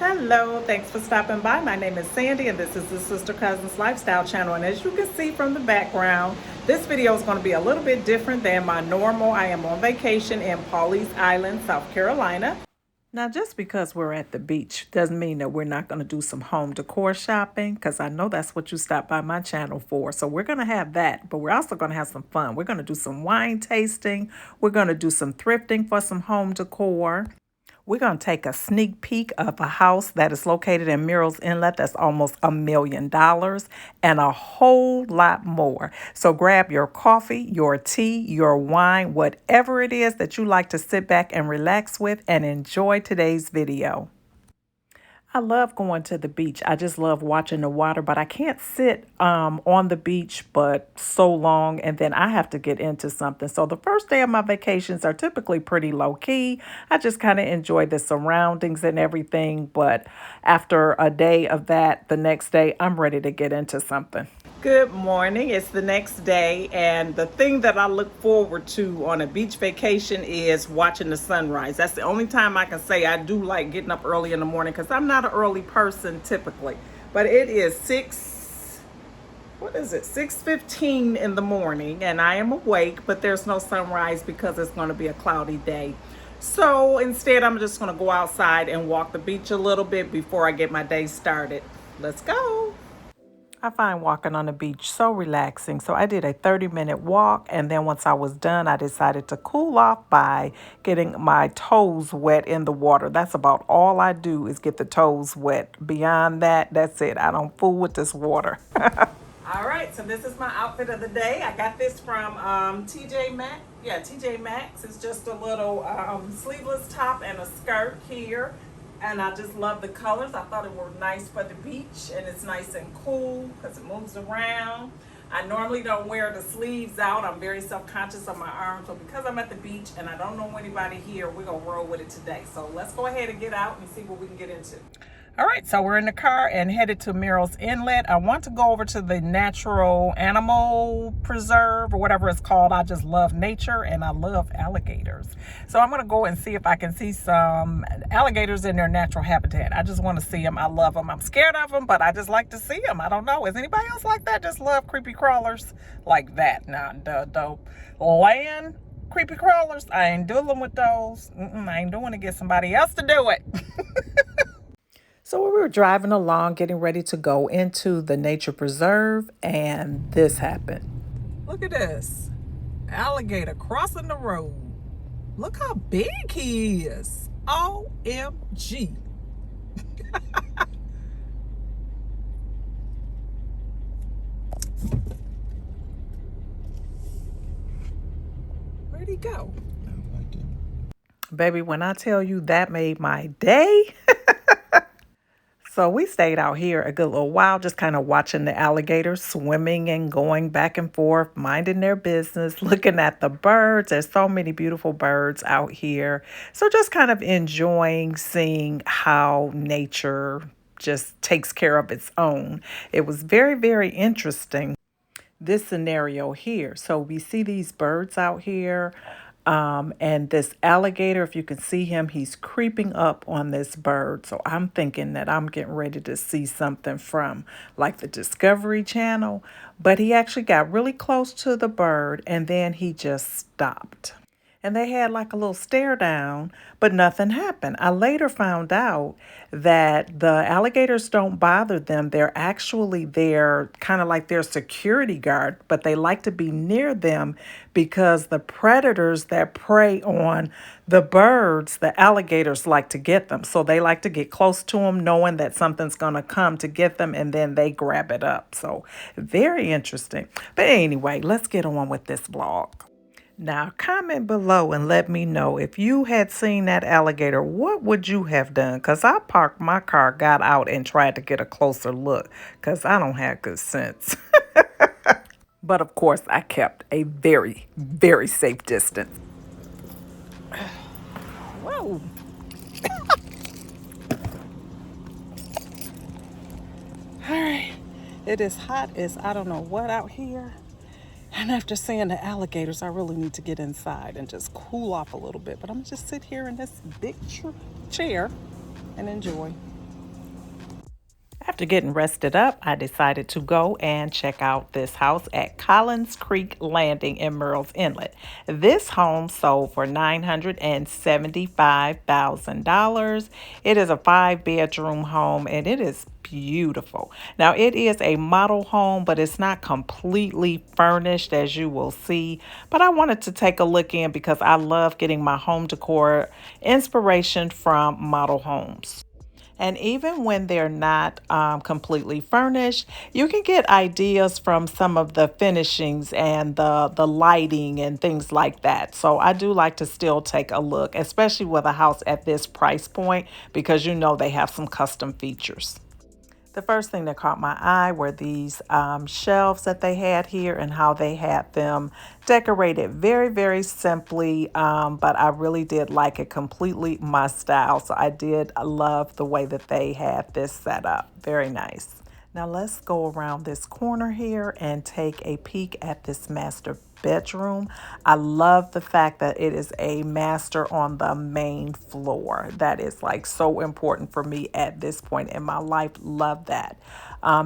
Hello, thanks for stopping by. My name is Sandy and this is the Sister Cousins Lifestyle channel. And as you can see from the background, this video is going to be a little bit different than my normal. I am on vacation in Pawleys Island, South Carolina. Now, just because we're at the beach doesn't mean that we're not going to do some home decor shopping, because I know that's what you stopped by my channel for. So we're going to have that, but we're also going to have some fun. We're going to do some wine tasting. We're going to do some thrifting for some home decor. We're going to take a sneak peek of a house that is located in Murrells Inlet that's almost $1 million and a whole lot more. So grab your coffee, your tea, your wine, whatever it is that you like to sit back and relax with and enjoy today's video. I love going to the beach. I just love watching the water, but I can't sit on the beach but so long, and then I have to get into something. So the first day of my vacations are typically pretty low key. I just kind of enjoy the surroundings and everything, but after a day of that, the next day, I'm ready to get into something. Good morning. It's the next day, and the thing that I look forward to on a beach vacation is watching the sunrise. That's the only time I can say I do like getting up early in the morning, because I'm not an early person typically. But it is 6:15 in the morning, and I am awake, but there's no sunrise because it's going to be a cloudy day. So instead, I'm just going to go outside and walk the beach a little bit before I get my day started. Let's go. I find walking on the beach so relaxing. So I did a 30-minute walk, and then once I was done, I decided to cool off by getting my toes wet in the water. That's about all I do is get the toes wet. Beyond that, that's it. I don't fool with this water. All right, so this is my outfit of the day. I got this from TJ Maxx. Yeah, TJ Maxx. It's just a little sleeveless top and a skirt here. And I just love the colors. I thought it were nice for the beach, and it's nice and cool because it moves around. I normally don't wear the sleeves out. I'm very self-conscious of my arms, but because I'm at the beach and I don't know anybody here, we're gonna roll with it today. So let's go ahead and get out and see what we can get into. All right, so we're in the car and headed to Murrells Inlet. I want to go over to the natural animal preserve or whatever it's called. I just love nature and I love alligators. So I'm going to go and see if I can see some alligators in their natural habitat. I just want to see them. I love them. I'm scared of them, but I just like to see them. I don't know. Is anybody else like that? Just love creepy crawlers like that. Now, the land creepy crawlers, I ain't dealing with those. I ain't doing it. Get somebody else to do it. So we were driving along, getting ready to go into the nature preserve, and this happened. Look at this. Alligator crossing the road. Look how big he is. OMG. Where'd he go? Baby, when I tell you that made my day. So we stayed out here a good little while, just kind of watching the alligators swimming and going back and forth, minding their business, looking at the birds. There's so many beautiful birds out here. So just kind of enjoying seeing how nature just takes care of its own. It was very, very interesting, this scenario here. So we see these birds out here. And this alligator, if you can see him, he's creeping up on this bird. So I'm thinking that I'm getting ready to see something from like the Discovery Channel. But he actually got really close to the bird and then he just stopped. And they had like a little stare down, but nothing happened. I later found out that the alligators don't bother them. They're actually there kind of like their security guard, but they like to be near them because the predators that prey on the birds, the alligators like to get them. So they like to get close to them knowing that something's going to come to get them, and then they grab it up. So very interesting. But anyway, let's get on with this vlog. Now, comment below and let me know if you had seen that alligator, what would you have done? Because I parked my car, got out, and tried to get a closer look because I don't have good sense. But of course, I kept a very, very safe distance. Whoa. All right. It is hot as I don't know what out here. And after seeing the alligators, I really need to get inside and just cool off a little bit. But I'm just sit here in this big chair and enjoy. After getting rested up, I decided to go and check out this house at Collins Creek Landing in Murrells Inlet. This home sold for $975,000. It is a 5-bedroom home and it is beautiful. Now, it is a model home, but it's not completely furnished, as you will see. But I wanted to take a look in because I love getting my home decor inspiration from model homes. And even when they're not completely furnished, you can get ideas from some of the finishings and the lighting and things like that. So I do like to still take a look, especially with a house at this price point, because you know they have some custom features. The first thing that caught my eye were these shelves that they had here and how they had them decorated very, very simply. But I really did like it, completely my style. So I did love the way that they had this set up. Very nice. Now let's go around this corner here and take a peek at this master bedroom. I love the fact that it is a master on the main floor. That is like so important for me at this point in my life. Love that.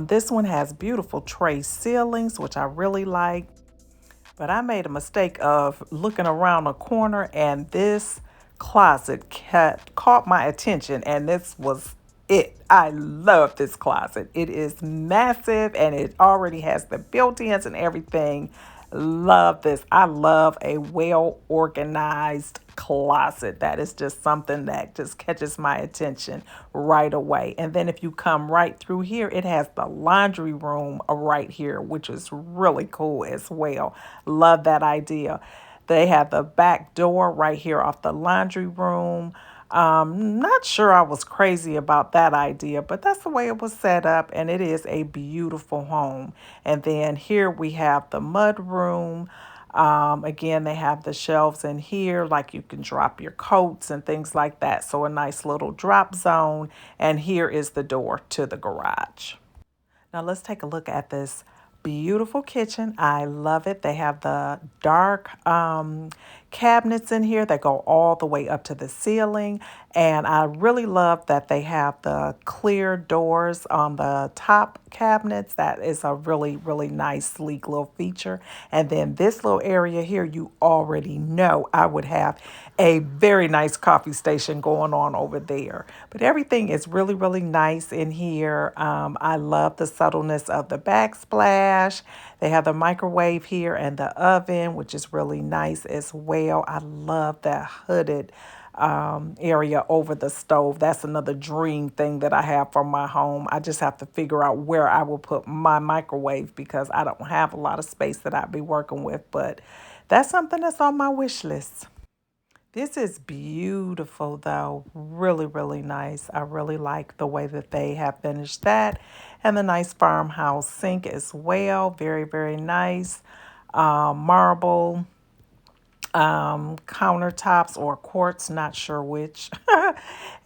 This one has beautiful tray ceilings, which I really like. But I made a mistake of looking around a corner and this closet caught my attention, and this was it. I love this closet. It is massive and it already has the built-ins and everything. Love this. I love a well organized closet. That is just something that just catches my attention right away. And then if you come right through here, it has the laundry room right here, which is really cool as well. Love that idea. They have the back door right here off the laundry room. Not sure I was crazy about that idea, but that's the way it was set up, and it is a beautiful home. And then here we have the mud room. Again, they have the shelves in here, like you can drop your coats and things like that. So a nice little drop zone. And here is the door to the garage. Now let's take a look at this beautiful kitchen. I love it. They have the dark cabinets in here that go all the way up to the ceiling. And I really love that they have the clear doors on the top cabinets. That is a really, really nice, sleek little feature. And then this little area here, you already know I would have a very nice coffee station going on over there. But everything is really, really nice in here. I love the subtleness of the backsplash. They have the microwave here and the oven, which is really nice as well. I love that hooded area over the stove. That's another dream thing that I have for my home. I just have to figure out where I will put my microwave because I don't have a lot of space that I'd be working with, but that's something that's on my wish list. This is beautiful though. Really, really nice. I really like the way that they have finished that. And the nice farmhouse sink as well. Very, very nice. Marble countertops or quartz, not sure which.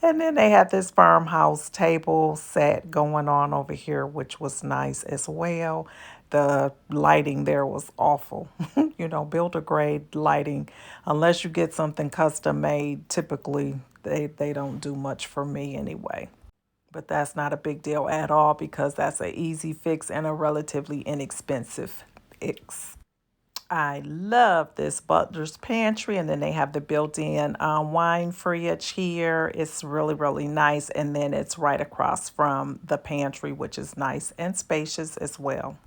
And then they had this farmhouse table set going on over here, which was nice as well. The lighting there was awful. Builder grade lighting. Unless you get something custom made, typically they don't do much for me anyway. But that's not a big deal at all because that's an easy fix and a relatively inexpensive fix. I love this butler's pantry, and then they have the built-in wine fridge here. It's really, really nice, and then it's right across from the pantry, which is nice and spacious as well.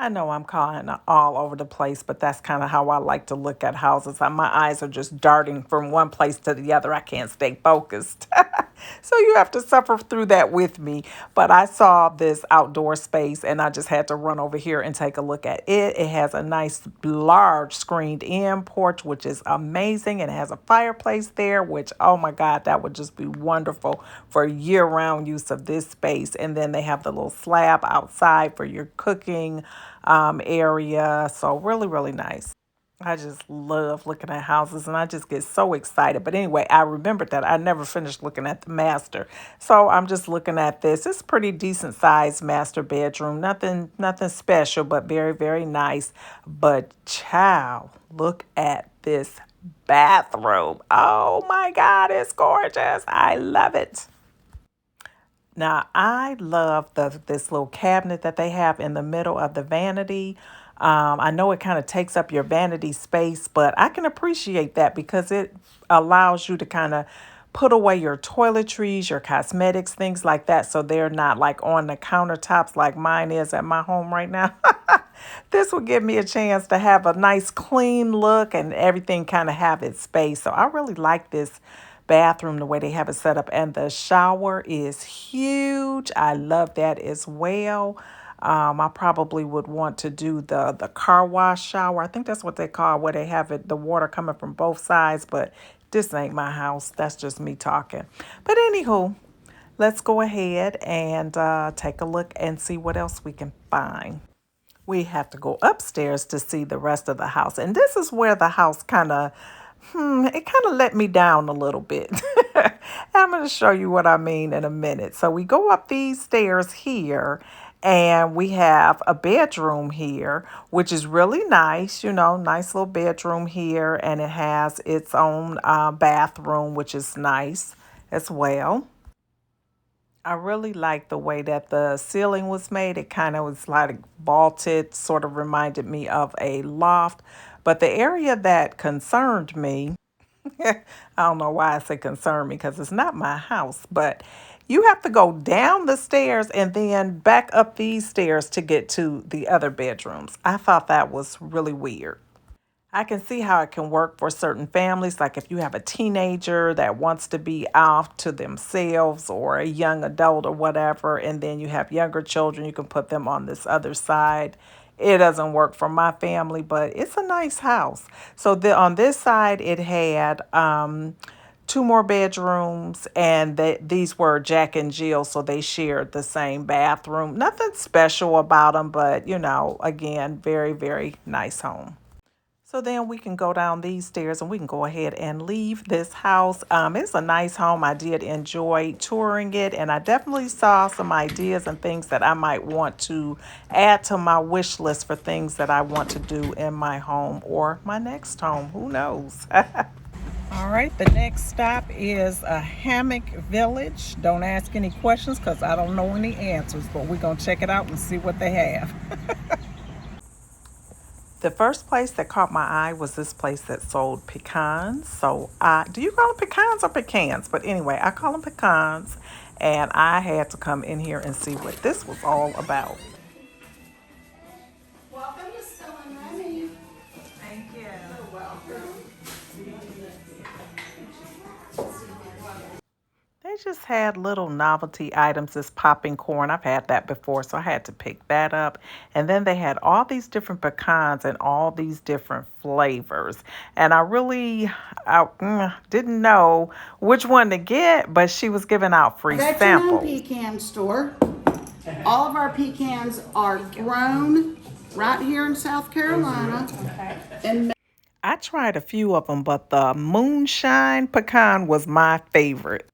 I know I'm calling all over the place, but that's kind of how I like to look at houses. My eyes are just darting from one place to the other. I can't stay focused. So you have to suffer through that with me. But I saw this outdoor space and I just had to run over here and take a look at it. It has a nice large screened in porch, which is amazing. And it has a fireplace there, which, oh my God, that would just be wonderful for year-round use of this space. And then they have the little slab outside for your cooking area. So really, really nice. I just love looking at houses and I just get so excited. But anyway, I remembered that I never finished looking at the master. So I'm just looking at this. It's pretty decent sized master bedroom. Nothing special, but very, very nice. But child, look at this bathroom. Oh my God, it's gorgeous. I love it. Now, I love this little cabinet that they have in the middle of the vanity. I know it kind of takes up your vanity space, but I can appreciate that because it allows you to kind of put away your toiletries, your cosmetics, things like that, so they're not like on the countertops like mine is at my home right now. This will give me a chance to have a nice clean look and everything kind of have its space. So I really like this bathroom, the way they have it set up, and the shower is huge. I love that as well. I probably would want to do the car wash shower. I think that's what they call where they have it, the water coming from both sides, but this ain't my house. That's just me talking. But anywho, let's go ahead and take a look and see what else we can find. We have to go upstairs to see the rest of the house. And this is where the house it kind of let me down a little bit. I'm going to show you what I mean in a minute. So we go up these stairs here and we have a bedroom here, which is really nice, nice little bedroom here. And it has its own bathroom, which is nice as well. I really like the way that the ceiling was made. It kind of was like vaulted, sort of reminded me of a loft. But the area that concerned me, I don't know why I say concerned me because it's not my house, but you have to go down the stairs and then back up these stairs to get to the other bedrooms. I thought that was really weird. I can see how it can work for certain families, like if you have a teenager that wants to be off to themselves or a young adult or whatever, and then you have younger children, you can put them on this other side. It doesn't work for my family, but it's a nice house. So on this side, it had two more bedrooms, and these were Jack and Jill, so they shared the same bathroom. Nothing special about them, but, again, very, very nice home. So then we can go down these stairs and we can go ahead and leave this house. It's a nice home. I did enjoy touring it, and I definitely saw some ideas and things that I might want to add to my wish list for things that I want to do in my home or my next home. Who knows? All right, the next stop is a Hammock Village. Don't ask any questions because I don't know any answers, but we're going to check it out and see what they have. The first place that caught my eye was this place that sold pecans. So do you call them pecans or pecans? But anyway, I call them pecans. And I had to come in here and see what this was all about. Welcome to Still and Remy. Thank you. You're welcome. They just had little novelty items, this popping corn. I've had that before, so I had to pick that up. And then they had all these different pecans and all these different flavors. And I really didn't know which one to get, but she was giving out free samples. Pecan store. All of our pecans are grown right here in South Carolina. And I tried a few of them, but the moonshine pecan was my favorite.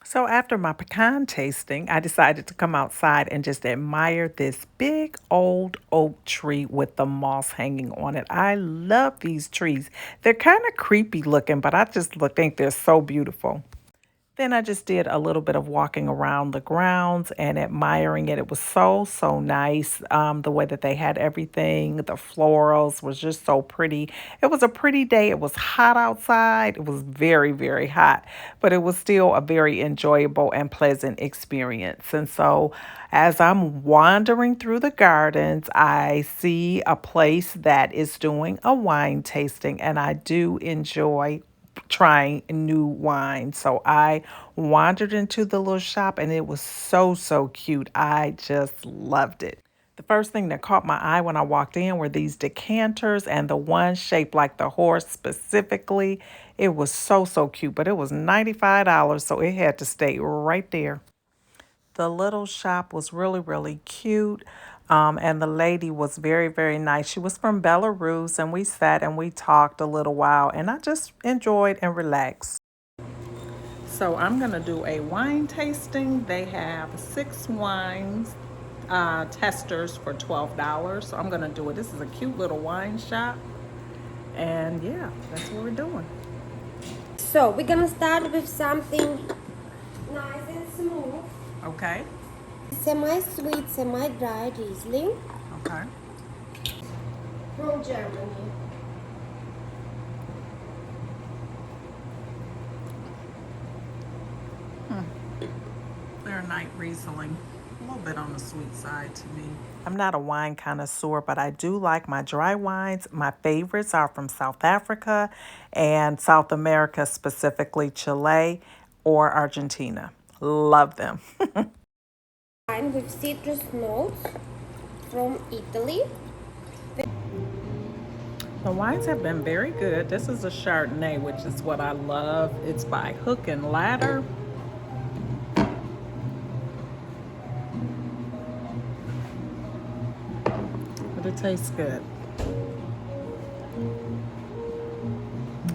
So after my pecan tasting, I decided to come outside and just admire this big old oak tree with the moss hanging on it. I love these trees. They're kind of creepy looking, but I just think they're so beautiful. Then I just did a little bit of walking around the grounds and admiring it. It was so, so nice. The way that they had everything, the florals was just so pretty. It was a pretty day. It was hot outside. It was very, very hot, but it was still a very enjoyable and pleasant experience. And so as I'm wandering through the gardens, I see a place that is doing a wine tasting, and I do enjoy trying new wine. So I wandered into the little shop and it was so, so cute. I just loved it. The first thing that caught my eye when I walked in were these decanters, and the one shaped like the horse specifically. It was so, so cute, but it was $95, so it had to stay right there. The little shop was really, really cute. And the lady was very, very nice. She was from Belarus, and we sat and we talked a little while, and I just enjoyed and relaxed. So I'm going to do a wine tasting. They have 6 wines testers for $12. So I'm going to do it. This is a cute little wine shop. And yeah, that's what we're doing. So we're gonna start with something nice and smooth. Okay. Semi-sweet, semi-dry Riesling Okay. from Germany. Clear night Riesling. A little bit on the sweet side to me. I'm not a wine connoisseur, but I do like my dry wines. My favorites are from South Africa and South America, specifically Chile or Argentina. Love them. Wine with citrus notes from Italy. The wines have been very good. This is a Chardonnay, which is what I love. It's by Hook and Ladder. But it tastes good.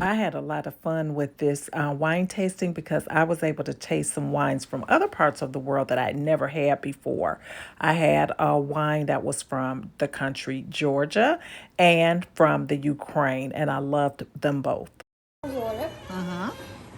I had a lot of fun with this wine tasting because I was able to taste some wines from other parts of the world that I'd never had before. I had a wine that was from the country Georgia and from the Ukraine, and I loved them both. Water.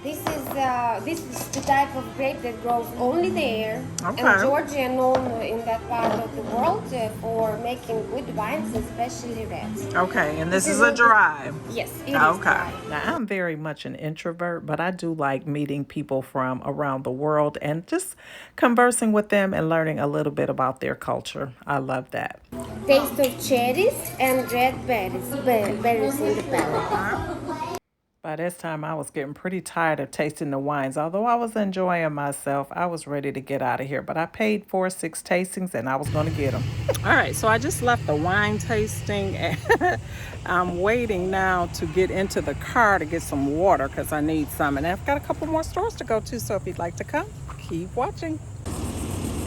This is the type of grape that grows only there. Okay. And Georgia is known in that part of the world for making good wines, especially reds. Okay, and this is a dry. Yes, it is Okay. dry. Now, I'm very much an introvert, but I do like meeting people from around the world and just conversing with them and learning a little bit about their culture. I love that. Taste of cherries and red berries in the palate. By this time, I was getting pretty tired of tasting the wines. Although I was enjoying myself, I was ready to get out of here. But I paid for 6 tastings and I was going to get them. All right, so I just left the wine tasting and I'm waiting now to get into the car to get some water because I need some. And I've got a couple more stores to go to, so if you'd like to come, keep watching.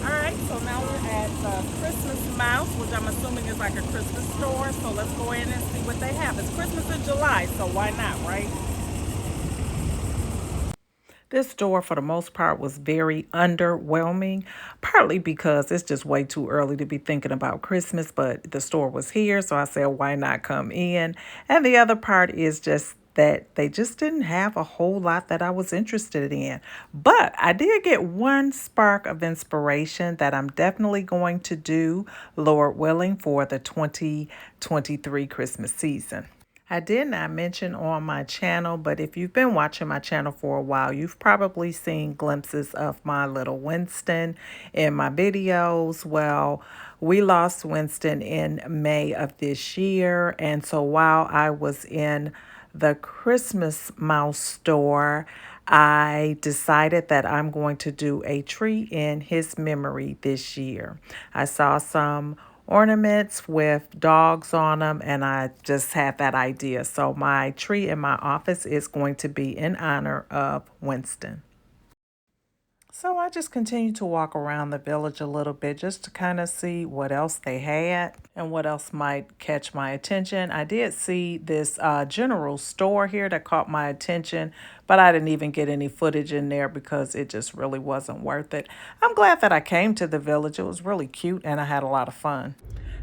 All right, so now we're at the Christmas Mouse, which I'm assuming is like a Christmas store. So let's go in and see what they have. It's Christmas in July, so why not, right? This store, for the most part, was very underwhelming, partly because it's just way too early to be thinking about Christmas, but the store was here, so I said, why not come in? And the other part is just that they just didn't have a whole lot that I was interested in. But I did get one spark of inspiration that I'm definitely going to do, Lord willing, for the 2023 Christmas season. I did not mention on my channel, but if you've been watching my channel for a while, you've probably seen glimpses of my little Winston in my videos. Well, we lost Winston in May of this year, and so while I was in the Christmas Mouse store, I decided that I'm going to do a tree in his memory this year. I saw some ornaments with dogs on them, and I just had that idea. So my tree in my office is going to be in honor of Winston. So I just continued to walk around the village a little bit just to kind of see what else they had and what else might catch my attention. I did see this general store here that caught my attention, but I didn't even get any footage in there because it just really wasn't worth it. I'm glad that I came to the village. It was really cute and I had a lot of fun.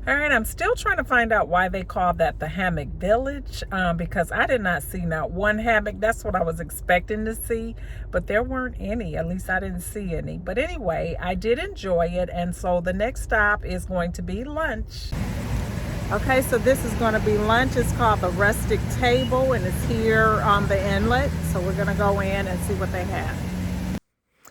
All right, I'm still trying to find out why they call that the Hammock Village because I did not see not one hammock. That's what I was expecting to see, but there weren't any. At least I didn't see any. But anyway, I did enjoy it, and so the next stop is going to be lunch. Okay, so this is going to be lunch. It's called the Rustic Table, and it's here on the inlet. So we're going to go in and see what they have.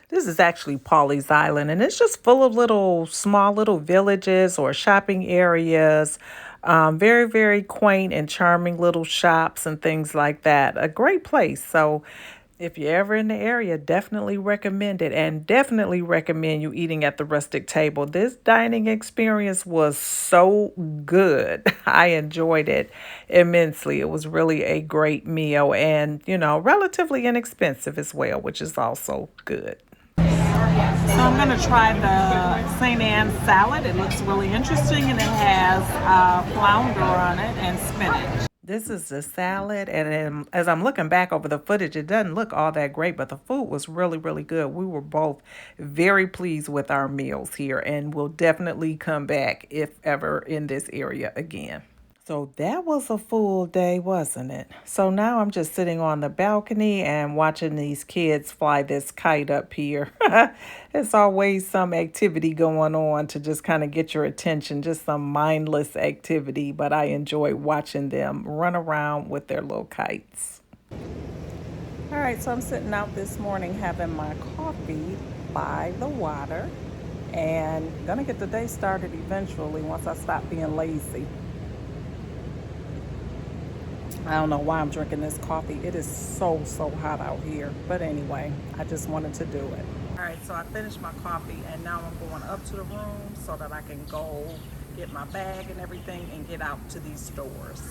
This is actually Pawleys Island, and it's just full of small little villages or shopping areas. Very, very quaint and charming little shops and things like that. A great place. So if you're ever in the area, definitely recommend it, and definitely recommend you eating at the Rustic Table. This dining experience was so good. I enjoyed it immensely. It was really a great meal and, relatively inexpensive as well, which is also good. So I'm going to try the St. Anne salad. It looks really interesting, and it has flounder on it and spinach. This is the salad, and as I'm looking back over the footage, it doesn't look all that great, but the food was really, really good. We were both very pleased with our meals here, and we'll definitely come back if ever in this area again. So that was a full day, wasn't it? So now I'm just sitting on the balcony and watching these kids fly this kite up here. There's always some activity going on to just kind of get your attention, just some mindless activity, but I enjoy watching them run around with their little kites. All right, so I'm sitting out this morning having my coffee by the water and gonna get the day started eventually once I stop being lazy. I don't know why I'm drinking this coffee. It is so hot out here. But anyway, I just wanted to do it. All right, so I finished my coffee and now I'm going up to the room so that I can go get my bag and everything and get out to these stores.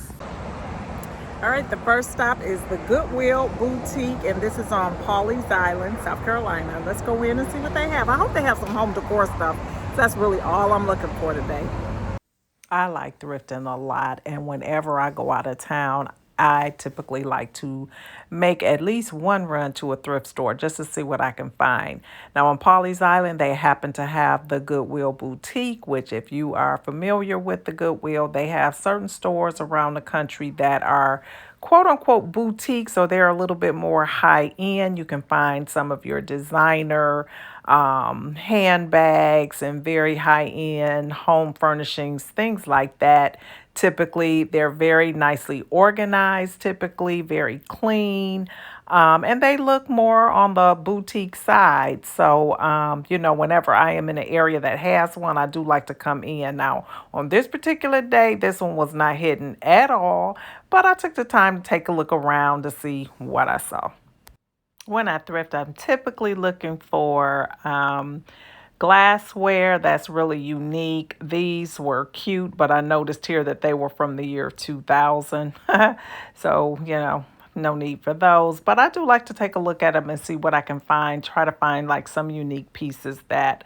All right, the first stop is the Goodwill Boutique, and this is on Pawleys Island, South Carolina. Let's go in and see what they have. I hope they have some home decor stuff. So that's really all I'm looking for today. I like thrifting a lot, and whenever I go out of town, I typically like to make at least one run to a thrift store just to see what I can find. Now, on Pawleys Island, they happen to have the Goodwill Boutique, which if you are familiar with the Goodwill, they have certain stores around the country that are quote unquote boutique, so they're a little bit more high end. You can find some of your designer handbags and very high end home furnishings, things like that. Typically, they're very nicely organized, typically very clean. And they look more on the boutique side. So, whenever I am in an area that has one, I do like to come in. Now, on this particular day, this one was not hidden at all, but I took the time to take a look around to see what I saw. When I thrift, I'm typically looking for glassware that's really unique. These were cute, but I noticed here that they were from the year 2000. So, no need for those. But I do like to take a look at them and see what I can find. Try to find like some unique pieces that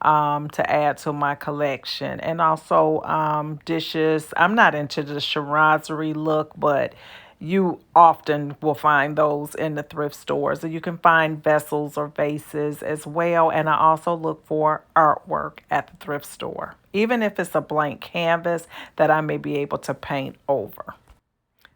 to add to my collection. And also dishes. I'm not into the charazerie look, but you often will find those in the thrift stores. You can find vessels or vases as well. And I also look for artwork at the thrift store, even if it's a blank canvas that I may be able to paint over.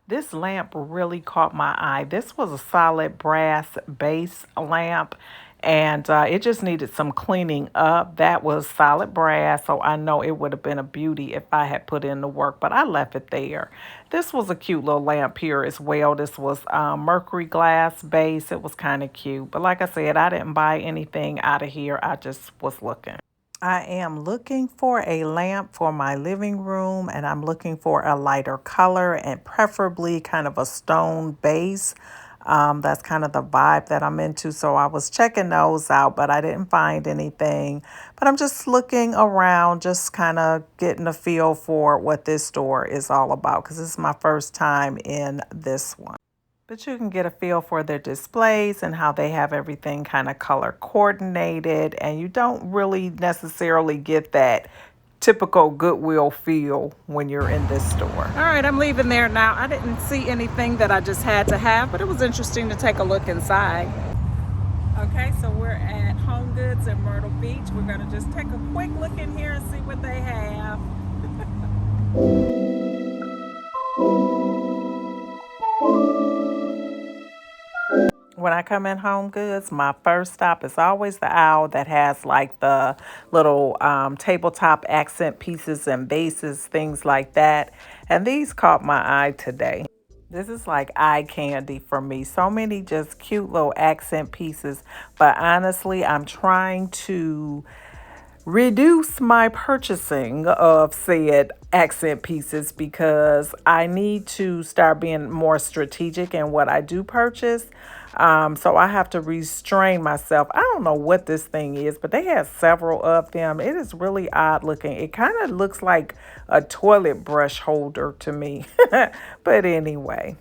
This lamp really caught my eye. This was a solid brass base lamp, and it just needed some cleaning up. That was solid brass, so I know it would have been a beauty if I had put in the work, but I left it there. This was a cute little lamp here as well. This was mercury glass base. It was kind of cute, but like I said, I didn't buy anything out of here. I just was looking. I am looking for a lamp for my living room, and I'm looking for a lighter color and preferably kind of a stone base. That's kind of the vibe that I'm into. So I was checking those out, but I didn't find anything. But I'm just looking around, just kind of getting a feel for what this store is all about, because this is my first time in this one. But you can get a feel for their displays and how they have everything kind of color coordinated. And you don't really necessarily get that typical Goodwill feel when you're in this store. All right, I'm leaving there now. I didn't see anything that I just had to have, but it was interesting to take a look inside. Okay, so we're at Home Goods in Myrtle Beach. We're going to just take a quick look in here and see what they have. When I come in Home Goods, my first stop is always the aisle that has like the little tabletop accent pieces and vases, things like that. And these caught my eye today. This is like eye candy for me. So many just cute little accent pieces. But honestly, I'm trying to reduce my purchasing of said accent pieces because I need to start being more strategic in what I do purchase. So I have to restrain myself. I don't know what this thing is, but they have several of them. It is really odd looking. It kind of looks like a toilet brush holder to me. But anyway.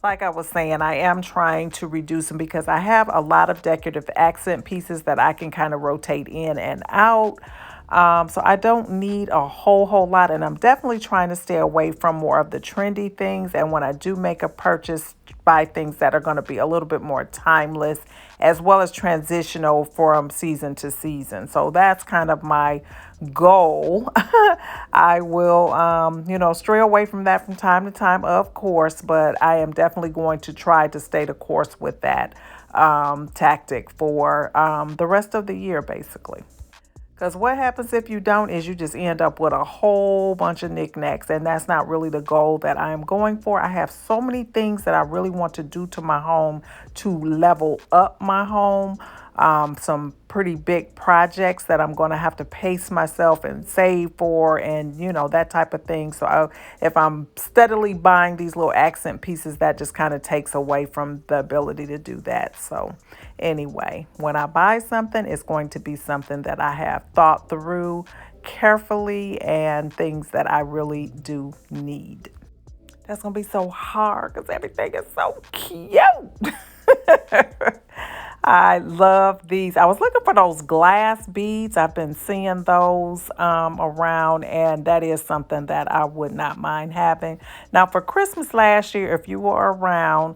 Like I was saying, I am trying to reduce them because I have a lot of decorative accent pieces that I can kind of rotate in and out. So I don't need a whole lot, and I'm definitely trying to stay away from more of the trendy things. And when I do make a purchase, buy things that are going to be a little bit more timeless as well as transitional from season to season. So that's kind of my goal. I will, stray away from that from time to time, of course, but I am definitely going to try to stay the course with that tactic for the rest of the year, basically. Because what happens if you don't is you just end up with a whole bunch of knickknacks, and that's not really the goal that I am going for. I have so many things that I really want to do to my home to level up my home. Some pretty big projects that I'm going to have to pace myself and save for, and that type of thing. So if I'm steadily buying these little accent pieces, that just kind of takes away from the ability to do that. So anyway, when I buy something, it's going to be something that I have thought through carefully and things that I really do need. That's going to be so hard because everything is so cute. I love these. I was looking for those glass beads. I've been seeing those around, and that is something that I would not mind having. Now, for Christmas last year, if you were around,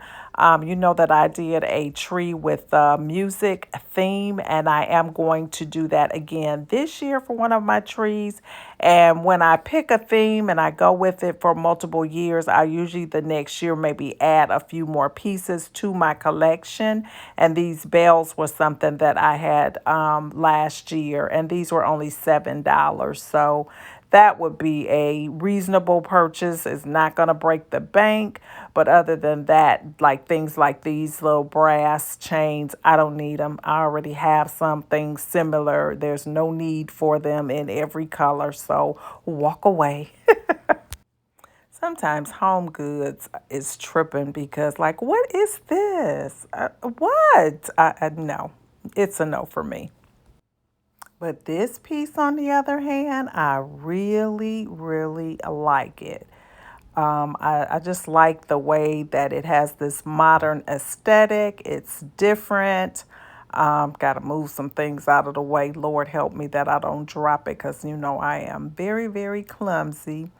you know that I did a tree with music theme, and I am going to do that again this year for one of my trees. And when I pick a theme and I go with it for multiple years, I usually the next year maybe add a few more pieces to my collection. And these bells were something that I had last year, and these were only $7. So that would be a reasonable purchase. It's not going to break the bank. But other than that, like things like these little brass chains, I don't need them. I already have something similar. There's no need for them in every color. So walk away. Sometimes Home Goods is tripping because like, what is this? What? No, it's a no for me. But this piece, on the other hand, I really, really like it. I just like the way that it has this modern aesthetic. It's different. Got to move some things out of the way. Lord help me that I don't drop it because, I am very, very clumsy.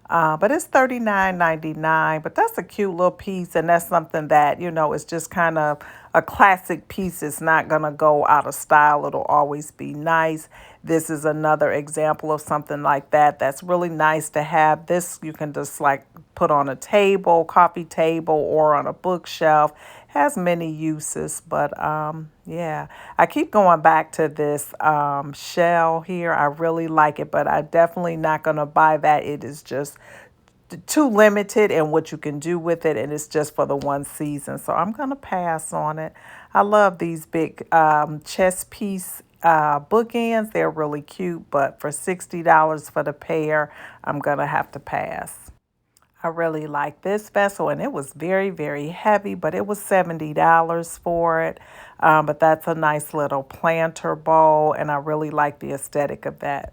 But it's $39.99. But that's a cute little piece, and that's something that, is just kind of a classic piece. It's not going to go out of style. It'll always be nice. This is another example of something like that that's really nice to have. This you can just like put on a table, coffee table, or on a bookshelf. Has many uses, but yeah, I keep going back to this shell here. I really like it, but I'm definitely not going to buy that. It is just too limited in what you can do with it, and it's just for the one season. So I'm going to pass on it. I love these big chess piece bookends. They're really cute, but for $60 for the pair, I'm going to have to pass. I really like this vessel, and it was very, very heavy, but it was $70 for it. But that's a nice little planter bowl, and I really like the aesthetic of that.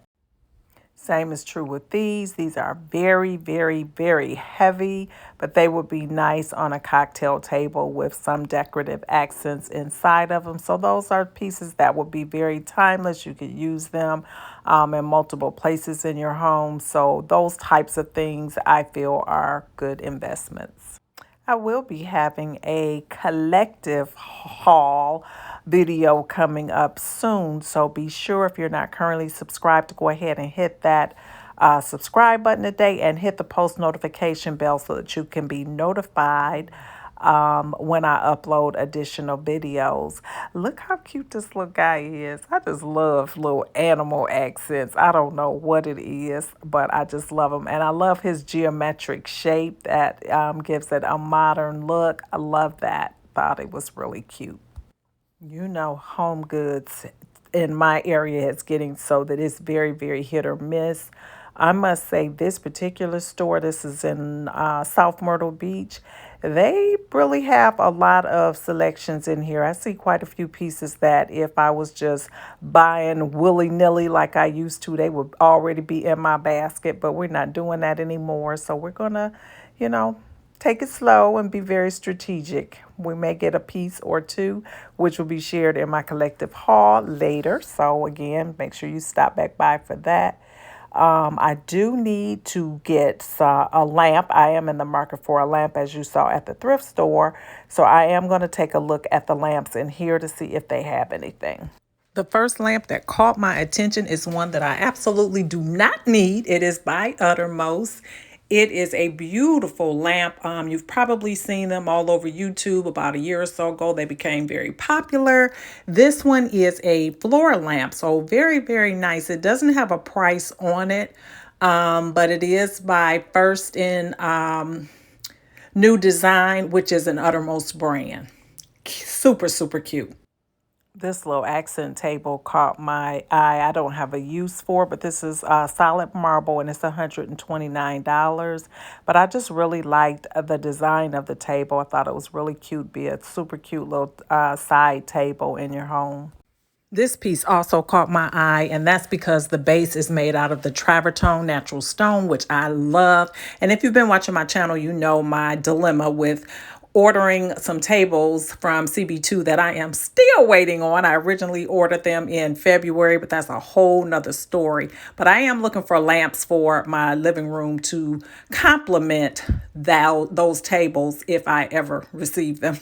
Same is true with these. These are very, very, very heavy, but they would be nice on a cocktail table with some decorative accents inside of them. So those are pieces that would be very timeless. You could use them in multiple places in your home. So those types of things I feel are good investments. I will be having a collective haul video coming up soon. So be sure, if you're not currently subscribed, to go ahead and hit that subscribe button today and hit the post notification bell so that you can be notified when I upload additional videos. Look how cute this little guy is. I just love little animal accents. I don't know what it is, but I just love him. And I love his geometric shape that gives it a modern look. I love that. Thought it was really cute. Home Goods in my area is getting so that it's very, very hit or miss. I must say this particular store, this is in South Myrtle Beach, they really have a lot of selections in here. I see quite a few pieces that if I was just buying willy-nilly like I used to, they would already be in my basket, but we're not doing that anymore. So we're going to, take it slow and be very strategic. We may get a piece or two, which will be shared in my collective haul later. So again, make sure you stop back by for that. I do need to get a lamp. I am in the market for a lamp, as you saw at the thrift store. So I am going to take a look at the lamps in here to see if they have anything. The first lamp that caught my attention is one that I absolutely do not need. It is by Uttermost. It is a beautiful lamp. You've probably seen them all over YouTube. About a year or so ago, they became very popular. This one is a floor lamp, so very, very nice. It doesn't have a price on it, but it is by First in New Design, which is an Uttermost brand. Super, super cute. This little accent table caught my eye. I don't have a use for it, but this is solid marble and it's $129. But I just really liked the design of the table. I thought it was really cute. Be a super cute little side table in your home. This piece also caught my eye, and that's because the base is made out of the Travertine natural stone, which I love. And if you've been watching my channel, you know my dilemma with ordering some tables from CB2 that I am still waiting on. I originally ordered them in February, but that's a whole nother story. But I am looking for lamps for my living room to complement those tables if I ever receive them.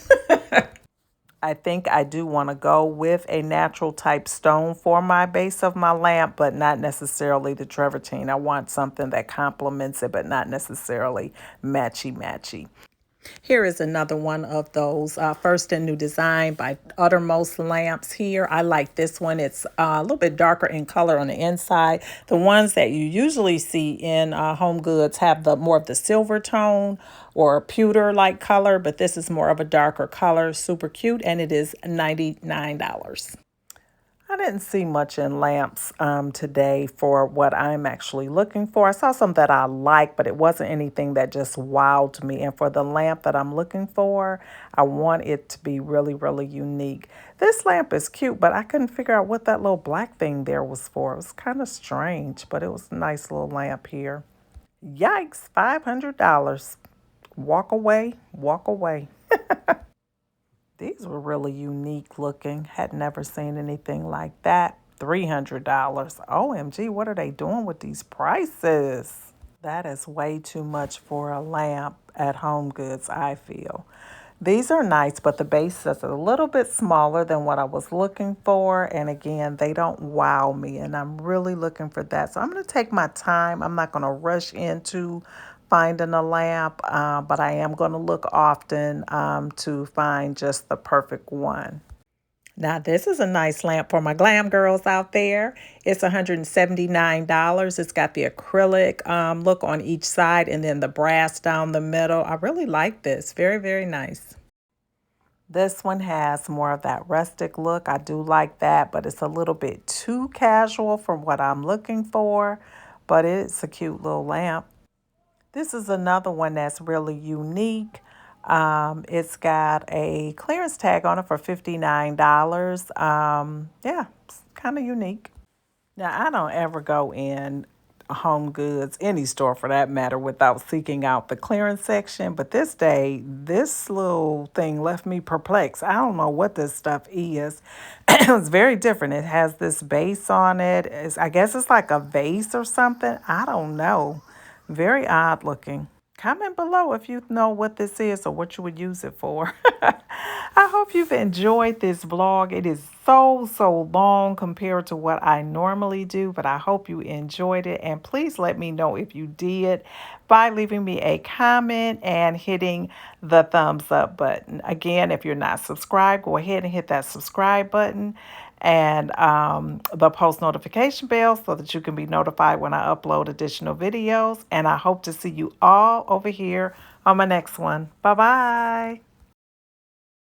I think I do want to go with a natural type stone for my base of my lamp, but not necessarily the travertine. I want something that complements it, but not necessarily matchy-matchy. Here is another one of those First in New Design by Uttermost lamps here. I like this one. It's a little bit darker in color on the inside. The ones that you usually see in Home Goods have the more of the silver tone or pewter-like color, but this is more of a darker color. Super cute, and it is $99. I didn't see much in lamps today for what I'm actually looking for. I saw some that I like, but it wasn't anything that just wowed me. And for the lamp that I'm looking for, I want it to be really, really unique. This lamp is cute, but I couldn't figure out what that little black thing there was for. It was kind of strange, but it was a nice little lamp here. Yikes, $500. Walk away, walk away. These were really unique looking. Had never seen anything like that. $300. OMG, what are they doing with these prices? That is way too much for a lamp at Home Goods, I feel. These are nice, but the base is a little bit smaller than what I was looking for. And again, they don't wow me, and I'm really looking for that. So I'm going to take my time. I'm not going to rush into finding a lamp, but I am going to look often to find just the perfect one. Now, this is a nice lamp for my glam girls out there. It's $179. It's got the acrylic look on each side and then the brass down the middle. I really like this. Very, very nice. This one has more of that rustic look. I do like that, but it's a little bit too casual for what I'm looking for, but it's a cute little lamp. This is another one that's really unique. It's got a clearance tag on it for $59. Yeah, it's kind of unique. Now, I don't ever go in Home Goods, any store for that matter, without seeking out the clearance section. But this day, this little thing left me perplexed. I don't know what this stuff is. It's very different. It has this base on it. I guess it's like a vase or something. I don't know. Very odd looking. Comment below if you know what this is or what you would use it for. I hope you've enjoyed this vlog. It is so long compared to what I normally do, but I hope you enjoyed it. And please let me know if you did by leaving me a comment and hitting the thumbs up button. Again, if you're not subscribed, go ahead and hit that subscribe button and the post notification bell so that you can be notified when I upload additional videos. And I hope to see you all over here on my next one. Bye-bye.